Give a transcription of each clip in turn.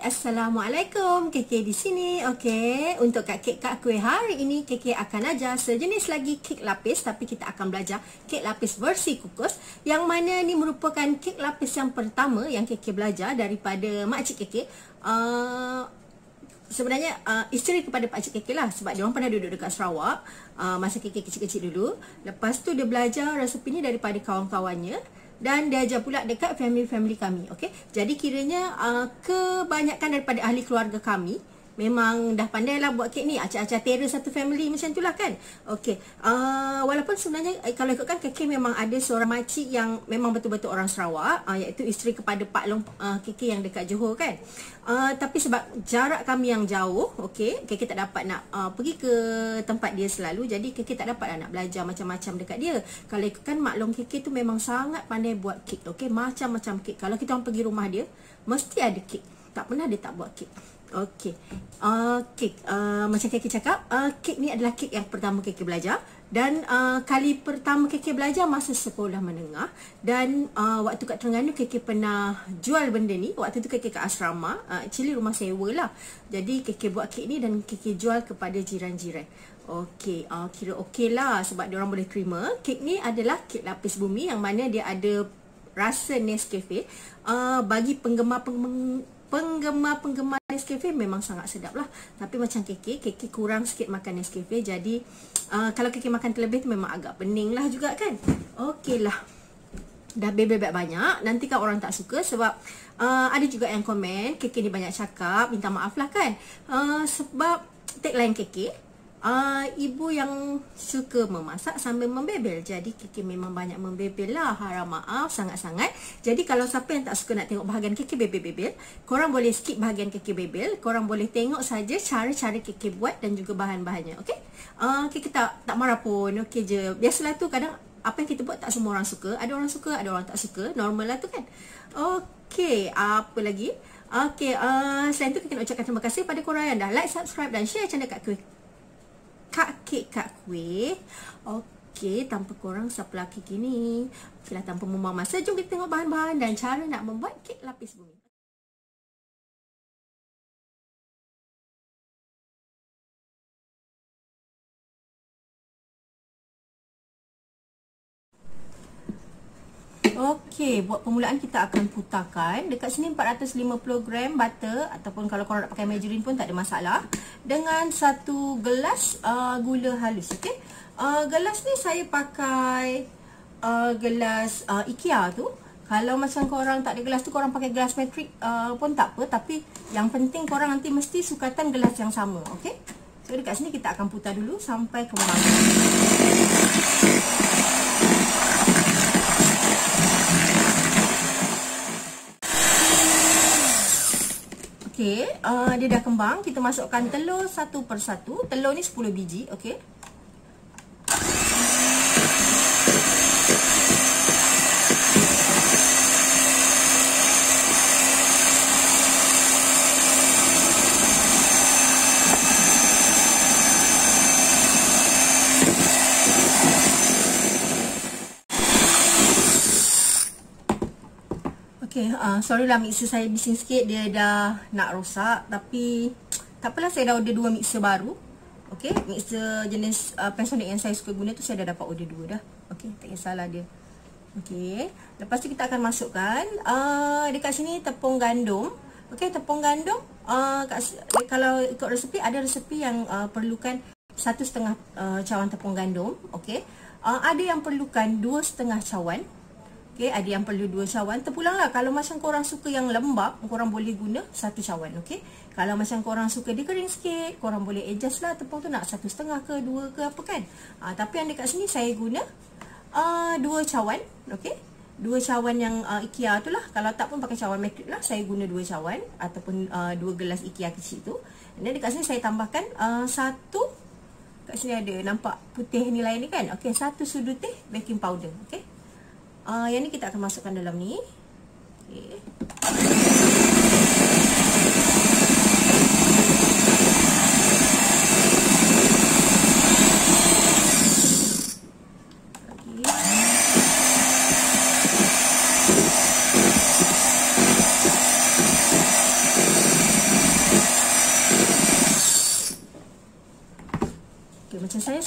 Assalamualaikum, Keke di sini. Okey, untuk kek kuih hari ini Keke akan ajar sejenis lagi kek lapis, tapi kita akan belajar kek lapis versi kukus, yang mana ni merupakan kek lapis yang pertama yang Keke belajar daripada makcik Keke. Sebenarnya isteri kepada pakcik Keke lah, sebab dia orang pernah duduk dekat Sarawak masa Keke kecil-kecil dulu. Lepas tu dia belajar resepi ni daripada kawan-kawannya, dan dia ajar pula dekat family kami. Okey, jadi kiranya kebanyakan daripada ahli keluarga kami memang dah pandai lah buat kek ni, acah-acah terror satu family macam tu lah kan. Okey, walaupun sebenarnya kalau ikutkan Keke memang ada seorang makcik yang memang betul-betul orang Sarawak, iaitu isteri kepada Pak Long Keke yang dekat Johor kan. Tapi sebab jarak kami yang jauh, okey, Keke tak dapat nak pergi ke tempat dia selalu, jadi Keke tak dapat lah nak belajar macam-macam dekat dia. Kalau ikutkan Mak Long Keke tu memang sangat pandai buat kek, okey, macam-macam kek. Kalau kita orang pergi rumah dia, mesti ada kek. Tak pernah dia tak buat kek. Okey, kek macam Keke cakap, kek ni adalah kek yang pertama Keke belajar. Dan kali pertama Keke belajar masa sekolah menengah. Dan waktu kat Terengganu Keke pernah jual benda ni. Waktu tu Keke kat asrama, actually rumah sewa lah. Jadi Keke buat kek ni dan Keke jual kepada jiran-jiran. Okey, kira okey lah sebab diorang boleh terima. Kek ni adalah kek lapis bumi yang mana dia ada rasa Nescafe. Bagi penggemar Nescafe memang sangat sedap lah. Tapi macam Keke kurang sikit makan Nescafe. Jadi kalau Keke makan terlebih tu memang agak pening lah juga kan. Okey lah, dah bebek banyak, nanti kan orang tak suka. Sebab ada juga yang komen Keke ni banyak cakap, minta maaf lah kan. Sebab tagline Keke, ibu yang suka memasak sambil membebel. Jadi Keke memang banyak membebel lah, harap maaf sangat-sangat. Jadi kalau siapa yang tak suka nak tengok bahagian Keke bebel-bebel, korang boleh skip bahagian Keke bebel. Korang boleh tengok saja cara-cara Keke buat dan juga bahan-bahannya. Okey, Keke tak marah pun, okey je. Biasalah tu, kadang apa yang kita buat tak semua orang suka. Ada orang suka, ada orang tak suka. Normal lah tu kan. Okey, apa lagi? Okey, selain tu Keke nak ucapkan terima kasih pada korang yang dah like, subscribe dan share channel Kak Kuih. Okey, tanpa korang siapa lagi kini. Okeylah, tanpa membuang masa, jom kita tengok bahan-bahan dan cara nak membuat kek lapis bumi. Okey, buat permulaan kita akan putarkan dekat sini 450 gram butter, ataupun kalau korang nak pakai margarine pun tak ada masalah, dengan 1 gelas gula halus. Okey, gelas ni saya pakai gelas IKEA tu. Kalau macam korang tak ada gelas tu, korang pakai gelas metrik pun tak apa. Tapi yang penting korang nanti mesti sukatan gelas yang sama. Okey, so dekat sini kita akan putar dulu sampai kembang. Okey, dia dah kembang. Kita masukkan telur satu persatu. Telur ni 10 biji, okey. Okay, sorry lah mixer saya bising sikit, dia dah nak rosak. Tapi tak apalah, saya dah order 2 mixer baru. Okay, mixer jenis Panasonic yang saya suka guna tu saya dah dapat order 2 dah. Okay, tak kisahlah dia. Okay, lepas tu kita akan masukkan dekat sini tepung gandum. Okay, tepung gandum kalau ikut resepi, ada resepi yang perlukan 1,5 cawan tepung gandum. Okay, ada yang perlukan 2,5 cawan. Okay, ada yang perlu 2 cawan. Terpulanglah, kalau macam korang suka yang lembap, korang boleh guna 1 cawan. Okay, kalau macam korang suka dia kering sikit, korang boleh adjust lah tepung tu nak 1,5 ke 2 ke apa kan. Tapi yang dekat sini saya guna 2 cawan. Okay, 2 cawan yang IKEA tu lah. Kalau tak pun pakai cawan metrik lah. Saya guna 2 cawan ataupun 2 gelas IKEA kecil tu. Dan dekat sini saya tambahkan 1, kat sini ada nampak putih nilai ni kan. Okay, 1 sudu teh baking powder. Okay, yang ni kita akan masukkan dalam ni. Okay. Okey, macam saya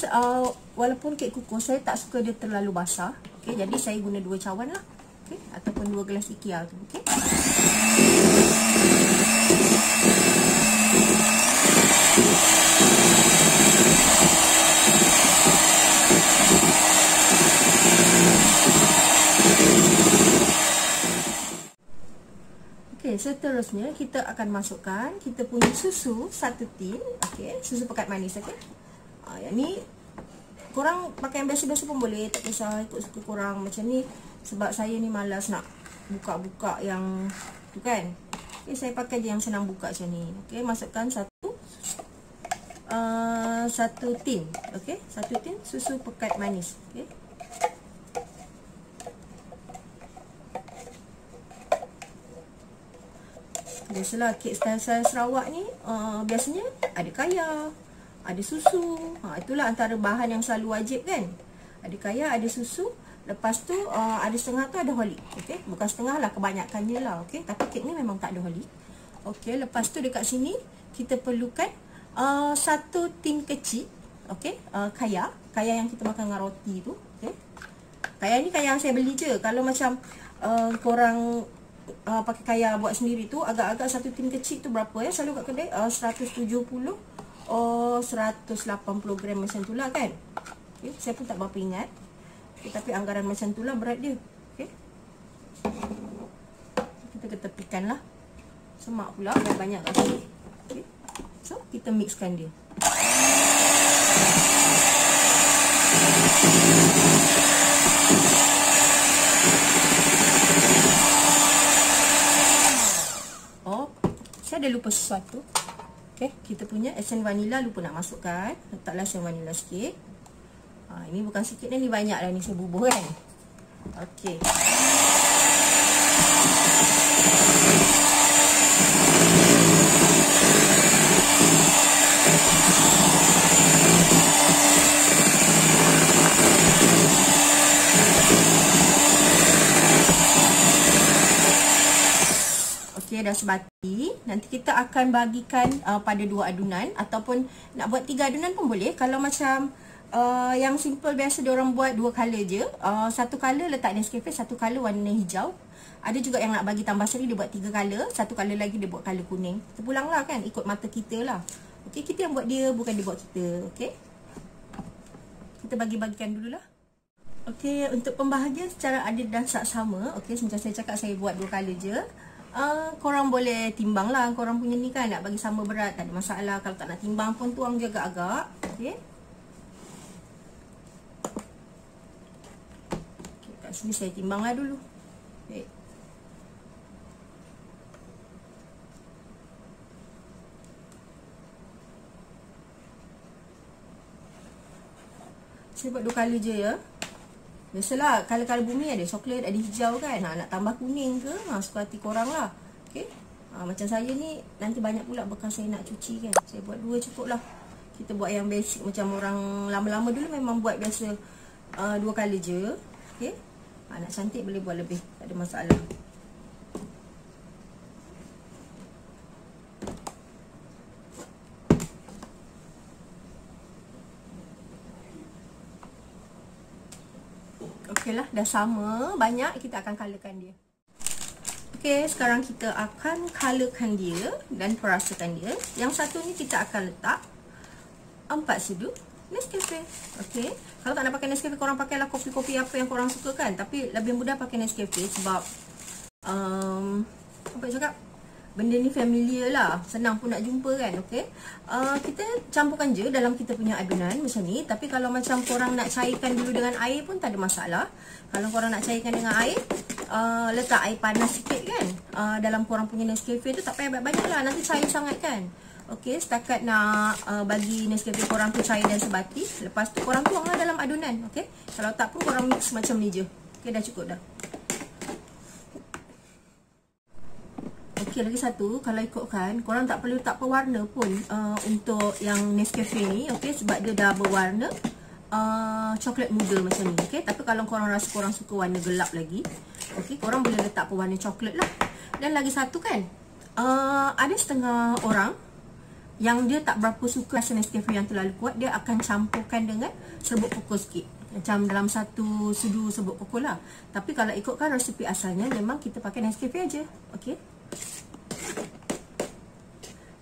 walaupun kek kukus saya tak suka dia terlalu basah. Okey, jadi saya guna 2 cawan lah. Okey, ataupun 2 gelas IKEA tu. Okey. Okey, seterusnya kita akan masukkan kita punya susu 1 tin. Okey, susu pekat manis. Okey. Yang ni korang pakai yang biasa-biasa pun boleh, tak kisah ikut suka korang macam ni. Sebab saya ni malas nak buka-buka yang tu kan. Okey, saya pakai je yang senang buka macam ni. Okey, masukkan satu tin. Okey, 1 tin susu pekat manis. Okey. Biasalah kek style Sarawak ni biasanya ada kaya, ada susu. Itulah antara bahan yang selalu wajib kan. Ada kaya, ada susu. Lepas tu ada setengah tu ada holik. Okey, bukan setengah lah, kebanyakannya lah. Okey, tapi kek ni memang tak ada holik. Okey, lepas tu dekat sini kita perlukan 1 tin kecil. Okey, kaya yang kita makan dengan roti tu. Okey. Kaya ni kaya yang saya beli je. Kalau macam korang pakai kaya buat sendiri tu agak-agak 1 tin kecil tu berapa ya? Selalu kat kedai 170 180 gram macam tu lah kan. Okay, saya pun tak berapa ingat. Okay, tapi anggaran macam tu lah berat dia. Okay. Kita ketepikan lah. Semak pula banyak kat sini. Okay. So kita mixkan dia. Saya ada lupa sesuatu. Okay, kita punya esen vanila lupa nak masukkan. Letaklah esen vanila sikit. Ini bukan sikit ni banyak dah ni saya bubuh kan. Okey. Okey, dah sebati. Nanti kita akan bagikan pada 2 adunan ataupun nak buat 3 adunan pun boleh. Kalau macam yang simple biasa diorang buat 2 color je. 1 color letak Nescafe, 1 color warna hijau. Ada juga yang nak bagi tambah seri dia buat 3 color, 1 color lagi dia buat color kuning. Terpulang lah kan, ikut mata kita lah. Okey, kita yang buat dia, bukan dia buat kita. Okey, kita bagi-bagikan dululah. Okey, untuk pembahagian secara adil dan saksama. Okey, macam saya cakap saya buat 2 color je. Korang boleh timbang lah korang punya ni kan, nak bagi sama berat tak ada masalah. Kalau tak nak timbang pun tuang je agak-agak. Okey. Okay, kat sini saya timbang lah dulu. Okay. Saya buat 2 color je ya. Biasalah color-color bumi ada coklat, ada hijau kan. Nak tambah kuning ke, suka hati korang lah. Okay. Macam saya ni nanti banyak pula bekas saya nak cuci kan. Saya buat 2 cukup lah. Kita buat yang basic macam orang lama-lama dulu memang buat biasa 2 color je. Okay. Nak cantik boleh buat lebih, tak ada masalah. Okey lah, dah sama banyak, kita akan colorkan dia. Okey, sekarang kita akan colorkan dia dan perasakan dia. Yang satu ni kita akan letak 4 sedu Nescafe. Okey, kalau tak nak pakai Nescafe korang pakailah kopi-kopi apa yang korang suka kan. Tapi lebih mudah pakai Nescafe sebab apa cakap, benda ni familiar lah, senang pun nak jumpa kan. Okey, kita campurkan je dalam kita punya adunan macam ni. Tapi kalau macam korang nak cairkan dulu dengan air pun tak ada masalah. Kalau korang nak cairkan dengan air, letak air panas sikit kan dalam korang punya Nescafe tu. Tak payah banyak-banyak lah, nanti cair sangat kan. Okey, setakat nak bagi Nescafe korang tu cair dan sebati. Lepas tu korang tuang lah dalam adunan. Okey, kalau tak pun korang mix macam ni je. Okey, dah cukup dah. Okey, lagi satu, kalau ikutkan korang tak perlu letak pewarna pun untuk yang Nescafe ni. Okey, sebab dia dah berwarna coklat muda macam ni. Okey, tapi kalau korang rasa korang suka warna gelap lagi, okey, korang boleh letak pewarna coklat lah. Dan lagi satu kan, ada setengah orang yang dia tak berapa suka rasa Nescafe yang terlalu kuat, dia akan campurkan dengan serbuk pokok sikit. Macam dalam satu sudu serbuk pokok lah. Tapi kalau ikutkan resepi asalnya, memang kita pakai Nescafe aja. Okey.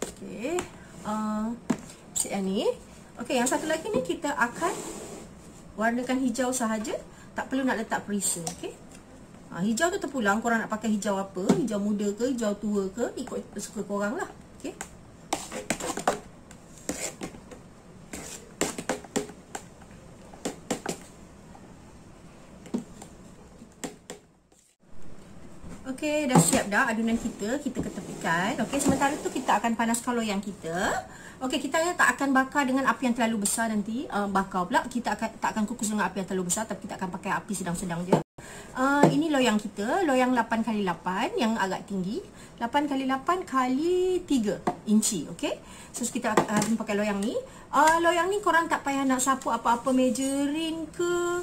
Okey. Set yang ni. Okey, yang satu lagi ni kita akan warnakan hijau sahaja. Tak perlu nak letak perisa. Okey. Hijau tu terpulang, korang nak pakai hijau apa? Hijau muda ke, hijau tua ke, ikut suka korang lah. Okey. Okey, dah siap dah adunan kita ketepikan. Okey, sementara tu kita akan panaskan loyang kita. Okey, kita tak akan bakar dengan api yang terlalu besar nanti. Bakar pula, kita tak akan kukus dengan api yang terlalu besar, tapi kita akan pakai api sedang-sedang je. Ini loyang kita, loyang 8x8 yang agak tinggi. 8x8 kali 3 inci, okey. So kita akan pakai loyang ni. Loyang ni korang tak payah nak sapu apa-apa measuring ke,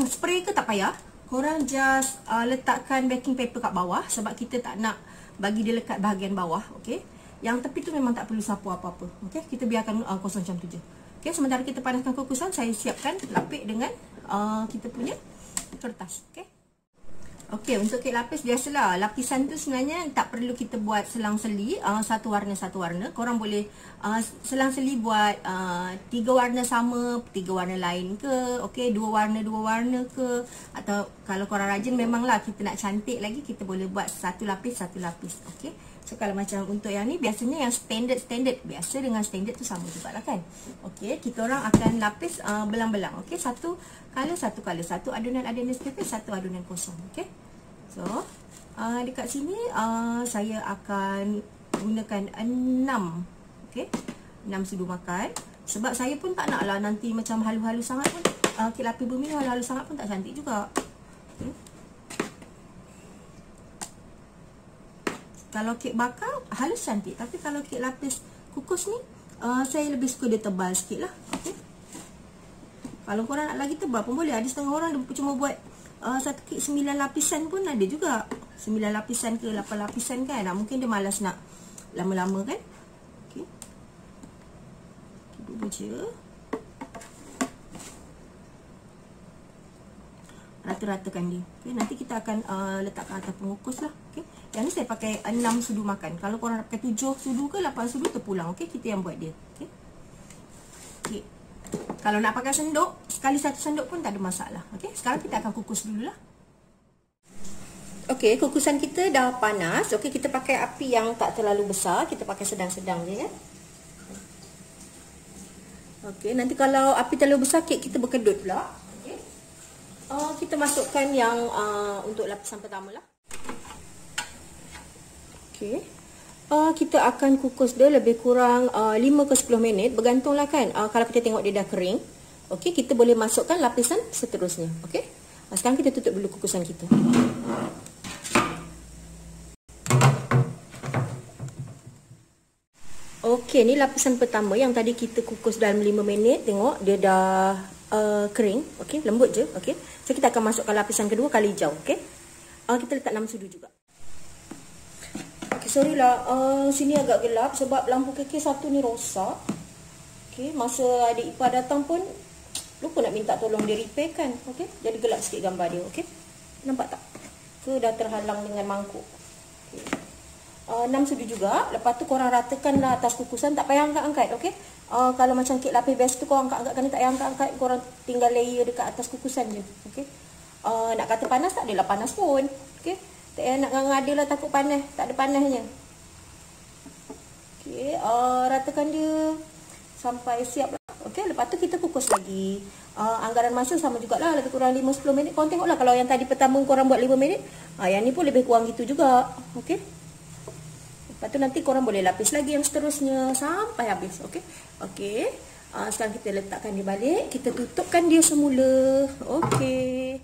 spray ke, tak payah. Korang just letakkan baking paper kat bawah sebab kita tak nak bagi dia lekat bahagian bawah, okey. Yang tepi tu memang tak perlu sapu apa-apa, okey. Kita biarkan kosong macam tu je. Okey, sementara kita panaskan kukusan, saya siapkan lapik dengan kita punya kertas, okey. Okey, untuk kek lapis biasalah, lapisan tu sebenarnya tak perlu kita buat selang-seli satu warna. Korang boleh selang-seli buat 3 warna sama, 3 warna lain ke, okey, 2 warna ke, atau kalau korang rajin memanglah kita nak cantik lagi, kita boleh buat satu lapis, okey. So kalau macam untuk yang ni biasanya yang standard biasa dengan standard tu sama jugalah kan. Okey, kita orang akan lapis belang-belang, okey, satu satu adunan ada Nescafe, satu adunan kosong, okey. So dekat sini saya akan gunakan 6, okey, 6 sudu makan. Sebab saya pun tak naklah nanti macam halu-halu sangat pun, kek lapis bumi halu-halu sangat pun tak cantik juga. Okay. Kalau kek bakar halus cantik, tapi kalau kek lapis kukus ni saya lebih suka dia tebal sikit lah, okey. Kalau korang nak lagi tebal pun boleh. Ada setengah orang dia cuma buat satu kek 9 lapisan pun ada juga. 9 lapisan ke 8 lapisan kan. Mungkin dia malas nak lama-lama kan. Okey. Duduk je. Rata-ratakan dia. Okey, nanti kita akan letakkan atas pengukus lah. Okey. Yang ni saya pakai 6 sudu makan. Kalau korang nak pakai 7 sudu ke 8 sudu terpulang. Okey, kita yang buat dia. Okey. Okey. Kalau nak pakai sendok, sekali satu sendok pun tak ada masalah. Okey, sekarang kita akan kukus dululah. Okey, kukusan kita dah panas. Okey, kita pakai api yang tak terlalu besar. Kita pakai sedang-sedang je ya. Okey, nanti kalau api terlalu besar, kek kita berkedut pula. Okey. Kita masukkan yang untuk lapisan pertama lah. Okey. Kita akan kukus dia lebih kurang 5 ke 10 minit, bergantunglah kan. Kalau kita tengok dia dah kering, okey, kita boleh masukkan lapisan seterusnya, okey. Sekarang kita tutup dulu kukusan kita. Okey, ni lapisan pertama yang tadi kita kukus dalam 5 minit. Tengok dia dah kering, okey, lembut je, okey. So kita akan masukkan lapisan kedua kali hijau, okey. Kita letak 6 sudu juga. Sorry lah, sini agak gelap sebab lampu kekek satu ni rosak. Okay, masa adik ipar datang pun lupa nak minta tolong dia repairkan. Okay, jadi gelap sikit gambar dia. Okay, nampak tak? Ke dah terhalang dengan mangkuk. Okay. 6 sudu juga. Lepas tu korang ratakanlah atas kukusan. Tak payah angkat-angkat. Okay, kalau macam kek lapis biasa tu korang angkat-angkat, kan tak payah angkat-angkat. Korang tinggal layer dekat atas kukusan je. Okay, nak kata panas tak adalah panas pun. Okay, tak payah nak ngada lah takut panas. Tak ada panasnya. Okey, ratakan dia sampai siap lah. Okey, lepas tu kita kukus lagi. Anggaran masa sama jugalah, lebih kurang 5-10 minit. Korang tengoklah, kalau yang tadi pertama korang buat 5 minit, yang ni pun lebih kurang gitu juga. Okey. Lepas tu nanti korang boleh lapis lagi yang seterusnya sampai habis. Okey. Okey. Sekarang kita letakkan dia balik. Kita tutupkan dia semula. Okey.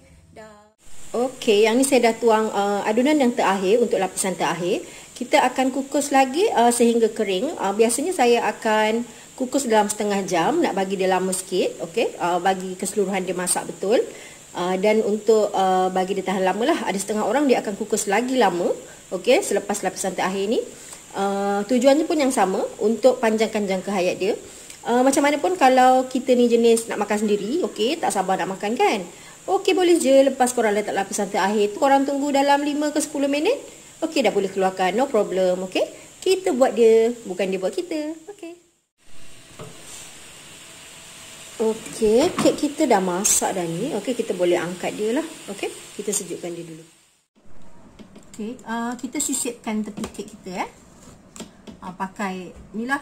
Okey, yang ni saya dah tuang adunan yang terakhir untuk lapisan terakhir. Kita akan kukus lagi sehingga kering. Biasanya saya akan kukus dalam setengah jam, nak bagi dia lama sikit. Okey, bagi keseluruhan dia masak betul. Dan untuk bagi dia tahan lama lah, ada setengah orang dia akan kukus lagi lama. Okey, selepas lapisan terakhir ni. Tujuannya pun yang sama, untuk panjangkan jangka hayat dia. Macam mana pun kalau kita ni jenis nak makan sendiri, okey, tak sabar nak makan kan, okey, boleh je lepas korang letak lapisan terakhir tu, korang tunggu dalam 5 ke 10 minit, okey, dah boleh keluarkan, no problem. Okey, kita buat dia, bukan dia buat kita. Okey. Okey, kek kita dah masak dah ni. Okey, kita boleh angkat dia lah. Okey, kita sejukkan dia dulu. Okey, kita sisipkan tepi kek kita pakai ni lah,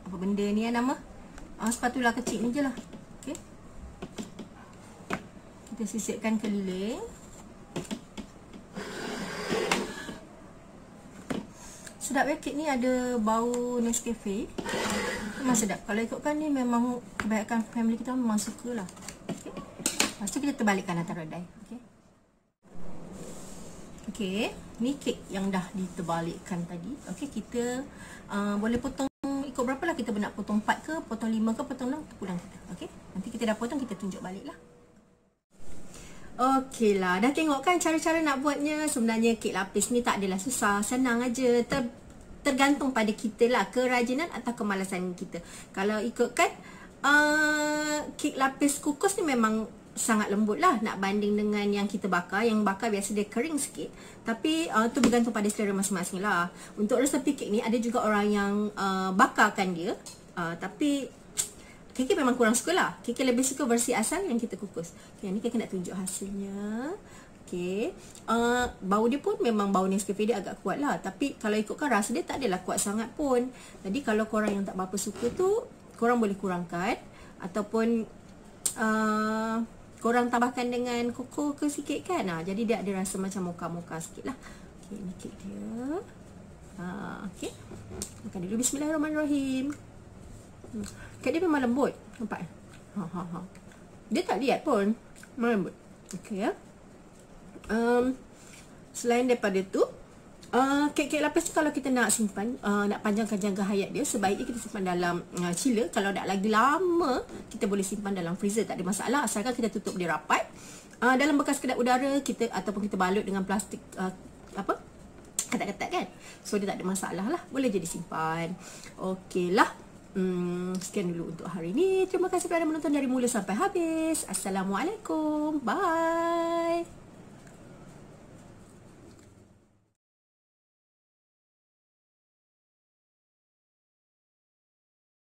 apa benda ni nama, spatula kecil ni je lah. Okey, kita sisipkan keliling. Sedap ya, kek ni ada bau Nescafe. Memang sedap. Kalau ikutkan ni memang kebanyakan family kita memang suka lah. Okay. Lepas tu kita terbalikkan antara dai. Okay. Okay. Ni kek yang dah diterbalikkan tadi. Okay. Kita boleh potong ikut berapa lah kita nak potong 4 ke, potong 5 ke, potong 6 kurang kita. Okay. Nanti kita dah potong, kita tunjuk balik lah. Okey lah. Dah tengok kan cara-cara nak buatnya. Sebenarnya kek lapis ni tak adalah susah. Senang aja. Tergantung pada kita lah, kerajinan atau kemalasan kita. Kalau ikutkan kek lapis kukus ni memang sangat lembut lah nak banding dengan yang kita bakar. Yang bakar biasa dia kering sikit. Tapi tu bergantung pada selera masing-masing lah. Untuk resepi kek ni ada juga orang yang bakarkan dia, tapi Kiki memang kurang suka lah. Kiki lebih suka versi asal yang kita kukus. Okay, ni Kiki nak tunjuk hasilnya. Okay, bau dia pun memang bau Nescafe dia agak kuat lah. Tapi kalau ikutkan rasa dia tak adalah kuat sangat pun. Jadi kalau korang yang tak berapa suka tu, korang boleh kurangkan. Ataupun korang tambahkan dengan koko ke sikit kan. Jadi dia ada rasa macam mocha-mocha sikit lah. Okay, ni kek dia. Okay, makan dulu. Bismillahirrahmanirrahim. Kek dia memang lembut. Nampak? Dia tak liat pun. Memang lembut. Okay ya. Selain daripada tu, kek-kek lapis tu kalau kita nak simpan, nak panjangkan jangka hayat dia, sebaiknya kita simpan dalam chiller. Kalau nak lagi lama, kita boleh simpan dalam freezer, tak ada masalah, asalkan kita tutup dia rapat dalam bekas kedap udara kita, ataupun kita balut dengan plastik ketat-ketat kan. So dia tak ada masalah lah, boleh jadi simpan. Okey lah. Sekian dulu untuk hari ni. Terima kasih kerana menonton dari mula sampai habis. Assalamualaikum. Bye.